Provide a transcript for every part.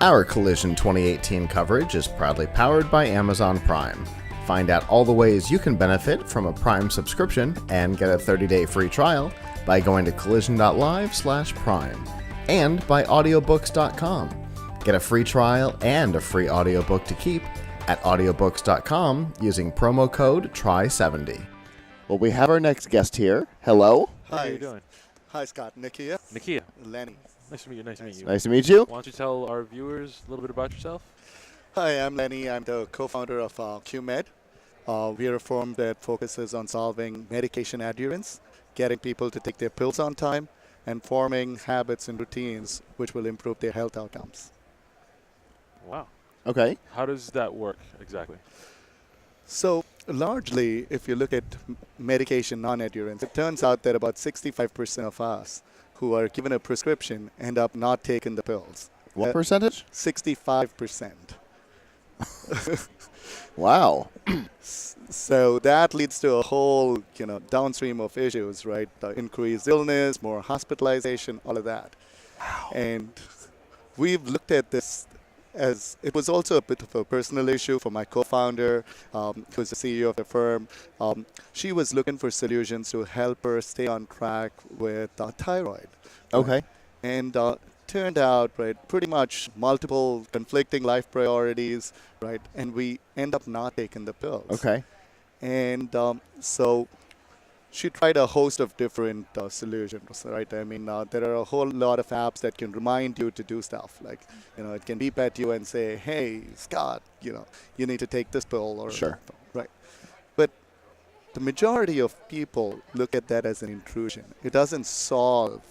Our Collision 2018 coverage is proudly powered by Amazon Prime. Find out all the ways you can benefit from a Prime subscription and get a 30-day free trial by going to collision.live/prime and by audiobooks.com. Get a free trial and a free audiobook to keep at audiobooks.com using promo code TRY70. Well, we have our next guest here. Hello. Hi. How are you doing? Hi, Scott. Nikia. Nikia. Lenny. Nice to meet you. Nice to meet you. Nice to meet you. Why don't you tell our viewers a little bit about yourself? Hi, I'm Lenny. I'm the co-founder of CueMed. We are a firm that focuses on solving medication adherence, getting people to take their pills on time, and forming habits and routines which will improve their health outcomes. Wow. Okay. How does that work exactly? So largely, if you look at medication non-adherence, it turns out that about 65% of us who are given a prescription end up not taking the pills. What percentage? 65%. Wow. So that leads to a whole, downstream of issues, right? Increased illness, more hospitalization, all of that. Wow. And we've looked at this as it was also a bit of a personal issue for my co-founder, who's the CEO of the firm. She was looking for solutions to help her stay on track with thyroid. Okay. And turned out, right, pretty much multiple conflicting life priorities, right, and we end up not taking the pills. Okay. And so she tried a host of different solutions, right? I mean, there are a whole lot of apps that can remind you to do stuff. Like, it can beep at you and say, hey, Scott, you need to take this pill. Or sure. Right. But the majority of people look at that as an intrusion. It doesn't solve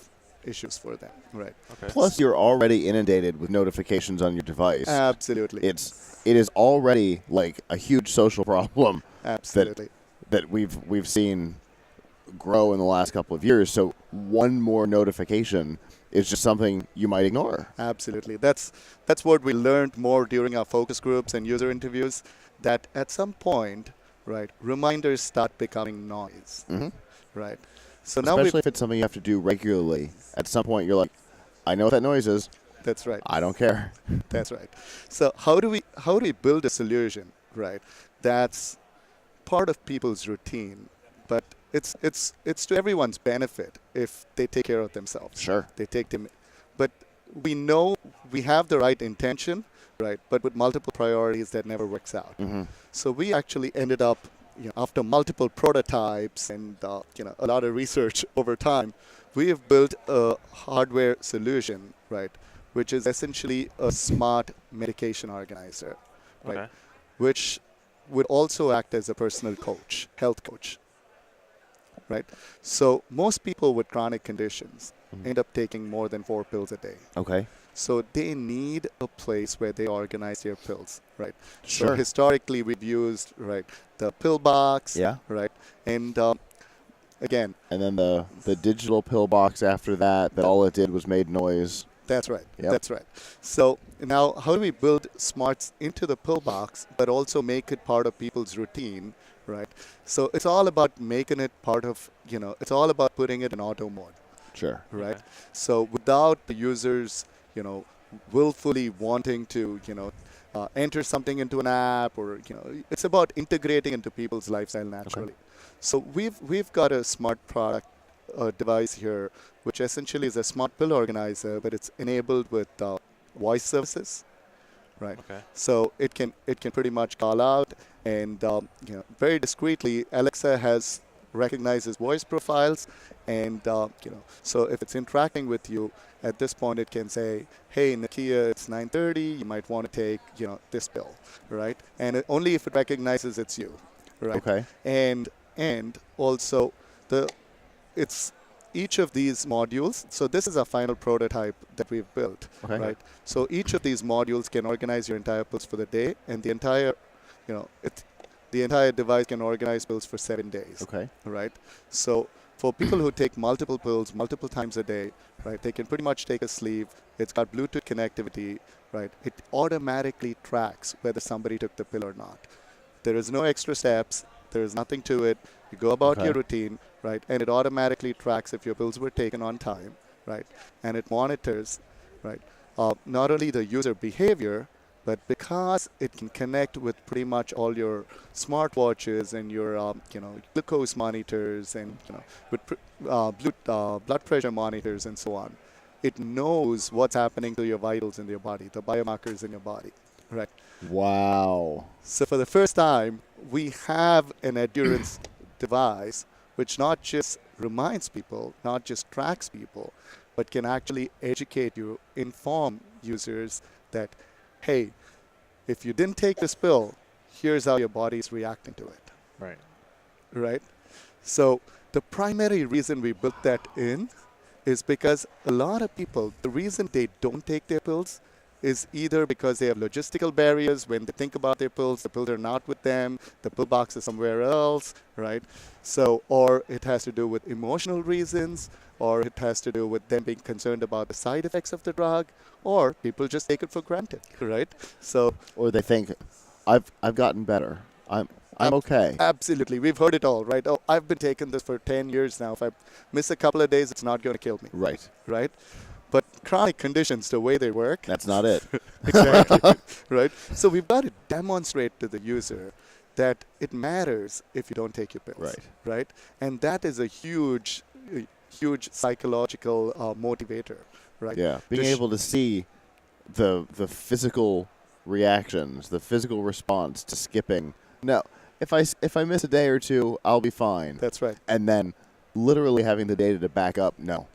issues for them, right? Okay. Plus, you're already inundated with notifications on your device. Absolutely. It is already like a huge social problem. Absolutely. That we've seen grow in the last couple of years. So one more notification is just something you might ignore. Absolutely. That's what we learned more during our focus groups and user interviews, that at some point, right, reminders start becoming noise. Mm-hmm. Right. So especially now if it's something you have to do regularly. At some point you're like, I know what that noise is. That's right. I don't care. That's right. So how do we build a solution, right, that's part of people's routine, but it's to everyone's benefit if they take care of themselves. Sure. They take them, but we know we have the right intention, right, but with multiple priorities that never works out. Mm-hmm. So we actually ended up, after multiple prototypes and a lot of research over time, we have built a hardware solution, right, which is essentially a smart medication organizer, right, Okay. which would also act as a personal coach, health coach, right? So most people with chronic conditions end up taking more than 4 pills a day. Okay. So they need a place where they organize their pills, right? Sure. So historically, we've used, right, the pill box, Yeah. right? And again, And then the digital pill box after that all it did was made noise. that's right. Yep. That's right. So now how do we build smarts into the pill box, but also make it part of people's routine, right? So it's all about making it part of, it's all about putting it in auto mode, Sure. right? Okay. So without the users, willfully wanting to, enter something into an app, or, it's about integrating into people's lifestyle naturally. Okay. So we've got a smart product device here, which essentially is a smart pill organizer, but it's enabled with voice services, right? Okay. So it can pretty much call out, and very discreetly, Alexa recognizes voice profiles, and so if it's interacting with you, at this point it can say, hey, Nikia, it's 9:30, you might want to take this pill, right? And only if it recognizes it's you, right? Okay. And also it's each of these modules. So this is a final prototype that we've built, Okay. right? So each of these modules can organize your entire pills for the day, and the entire device can organize pills for 7 days. Okay. Right? So for people who take multiple pills multiple times a day, right, they can pretty much take a sleeve. It's got Bluetooth connectivity, right? It automatically tracks whether somebody took the pill or not. There is no extra steps. There is nothing to it. You go about Okay. your routine, right? And it automatically tracks if your pills were taken on time, right? And it monitors, right, not only the user behavior, but because it can connect with pretty much all your smartwatches and your glucose monitors and with blood pressure monitors and so on, it knows what's happening to your vitals in your body, the biomarkers in your body, right? Wow. So for the first time, we have an adherence device which not just reminds people, not just tracks people, but can actually educate you, inform users that, hey, if you didn't take this pill, here's how your body is reacting to it. Right. Right? So the primary reason we built that in is because a lot of people, the reason they don't take their pills is either because they have logistical barriers when they think about their pills, the pills are not with them, the pill box is somewhere else, right? So, or it has to do with emotional reasons, or it has to do with them being concerned about the side effects of the drug, or people just take it for granted, right? So, Or they think, I've gotten better. I'm okay. absolutely, we've heard it all, right? Oh, I've been taking this for 10 years now. If I miss a couple of days, it's not going to kill me, Right. right? But chronic conditions, the way they work, That's not it. exactly, right? So we've got to demonstrate to the user that it matters if you don't take your pills, Right. right? And that is a huge psychological motivator, right? Yeah. Being To sh- able to see the physical reactions, the physical response to skipping. No, if I miss a day or two, I'll be fine. That's right. And then literally having the data to back up, no,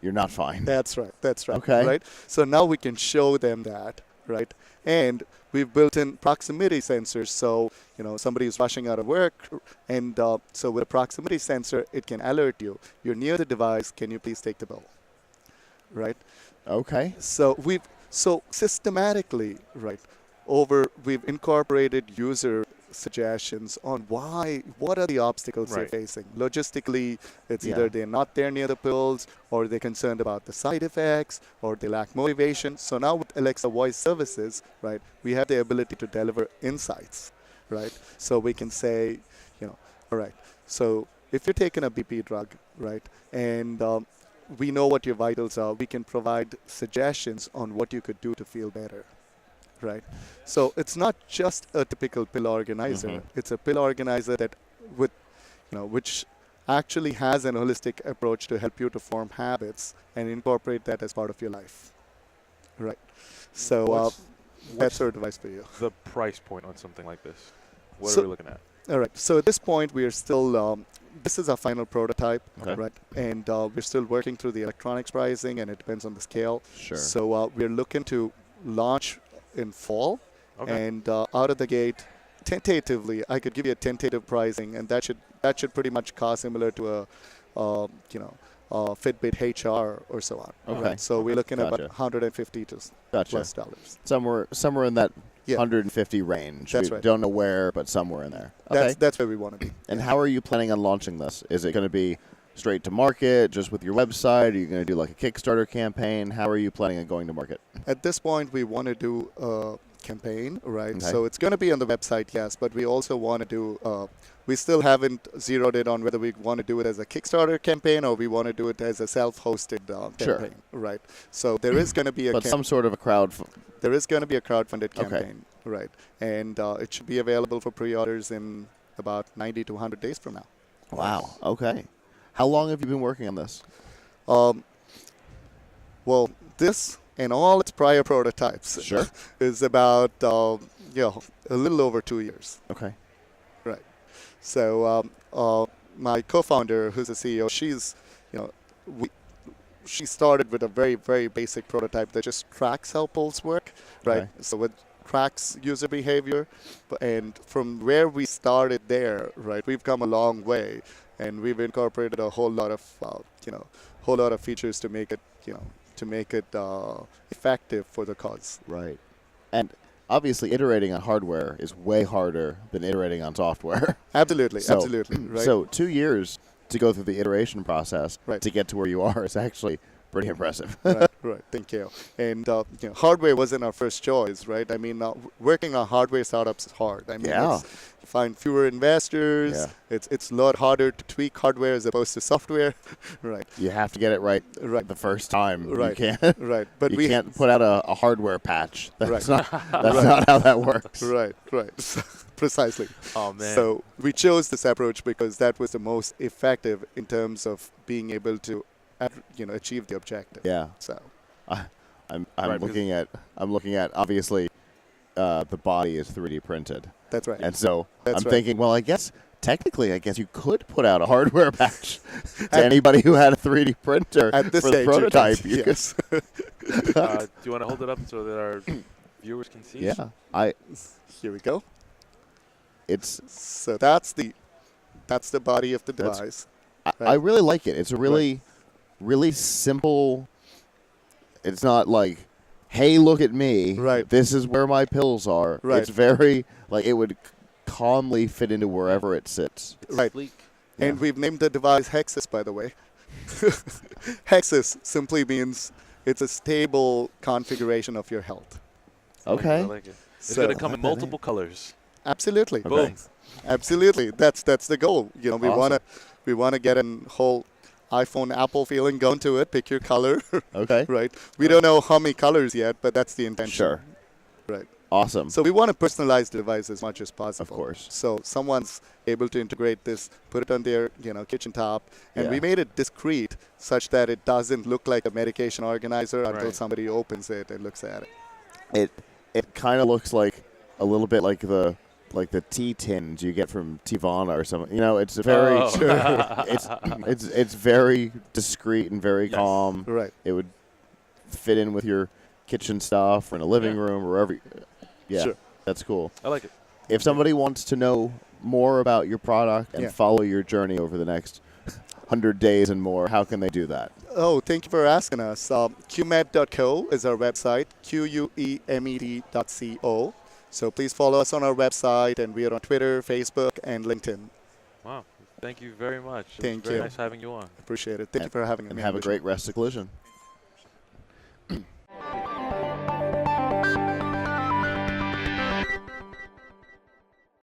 you're not fine. That's right. That's right. Okay. Right. So now we can show them that, right? And we've built in proximity sensors. So somebody is rushing out of work, and so with a proximity sensor, it can alert you. You're near the device. Can you please take the pill? Right. Okay. So systematically, right, we've incorporated user suggestions on what are the obstacles they're Right. facing. Logistically, it's Yeah. either they're not there near the pills, or they're concerned about the side effects, or they lack motivation. So now with Alexa voice services, right, we have the ability to deliver insights, right? So we can say, all right, so if you're taking a BP drug, right, and we know what your vitals are, we can provide suggestions on what you could do to feel better, right? So it's not just a typical pill organizer. Mhm. It's a pill organizer that which actually has an holistic approach to help you to form habits and incorporate that as part of your life, right? So What's that's our advice for you. the price point on something like this? What So- are we looking at? All right. So at this point, we are still. This is our final prototype, Okay. right? And we're still working through the electronics pricing, and it depends on the scale. Sure. So we're looking to launch in fall, Okay. and out of the gate, tentatively, I could give you a tentative pricing, and that should pretty much cost similar to a Fitbit HR or so on. Okay. Right? So we're looking at Gotcha. about $150 to Gotcha. plus dollars. Somewhere in that Yeah. 150 range. That's We right. don't know where, but somewhere in there. Okay. That's where we want to be. And how are you planning on launching this? Is it going to be straight to market, just with your website? Are you going to do like a Kickstarter campaign? How are you planning on going to market? At this point, we want to do a campaign, right? Okay. So it's going to be on the website, yes, but we also want to do, we still haven't zeroed in on whether we want to do it as a Kickstarter campaign or we want to do it as a self-hosted Sure. campaign, right? So there is going to be But some sort of a there is going to be a crowdfunded Okay. campaign, right? And it should be available for pre-orders in about 90 to 100 days from now. Wow. Okay. How long have you been working on this? Well, this and all its prior prototypes Sure. is about a little over 2 years. Okay. Right. So my co-founder, who's the CEO, she started with a very, very basic prototype that just tracks how pulls work, right? Okay. So it tracks user behavior, and from where we started there, right, we've come a long way, and we've incorporated a whole lot of features to make it effective for the cause. Right. And obviously, iterating on hardware is way harder than iterating on software. Absolutely, So- absolutely, right? So 2 years to go through the iteration process Right. to get to where you are is actually pretty impressive. Right. Right, thank you. And hardware wasn't our first choice, right? I mean, working on hardware startups is hard. I mean, Yeah. you find fewer investors. Yeah. It's a lot harder to tweak hardware as opposed to software, right? You have to get it right Right. the first time. Right. You can't. Right, but you we can't put out a hardware patch. That's Right. That's not how that works. Right, right, precisely. Oh man. So we chose this approach because that was the most effective in terms of being able to, achieve the objective. Yeah. So. I'm Right, looking at obviously the body is 3D printed, That's right. and so That's I'm right. thinking, well, I guess you could put out a hardware patch to anybody who had a 3D printer At this for the stage, prototype. you You can, yes. do you want to hold it up so that our viewers can see? could- yeah, Here we go. it's So that's the body of the That's- device. I really like it. It's a really simple. It's not like, hey, look at me. Right. This is where my pills are. Right. It's very like it would calmly fit into wherever it sits. Right. Sleek. And Yeah. we've named the device HEXIS, by the way. HEXIS simply means it's a stable configuration of your health. Okay. I like it. It's So- going to come in multiple colors. Absolutely. Okay. Boom. Absolutely. That's the goal. We Awesome. wanna get a whole iPhone Apple feeling going to it. Pick your color. Okay. Right. We don't know how many colors yet, but that's the intention. Sure. Right. Awesome. So we want to personalize the device as much as possible. Of course. So someone's able to integrate this, put it on their kitchen top, and we Yeah. made it discreet such that it doesn't look like a medication organizer until Right. somebody opens it and looks at it. It kind of looks like a little bit like the tea tins you get from Tivana or something. It's a very Oh. it's very discreet and very Yes. calm. Right. It would fit in with your kitchen stuff or in a living room or wherever. Yeah, Sure. that's cool. I like it. If somebody wants to know more about your product and Yeah. follow your journey over the next 100 days and more, how can they do that? Oh, thank you for asking us. CueMed.co is our website, QUEMED.co. So please follow us on our website, and we are on Twitter, Facebook, and LinkedIn. Wow. Thank you very much. It was Thank very you. nice having you on. Appreciate it. Thank you for having me. And on have a the show. great rest of Collision.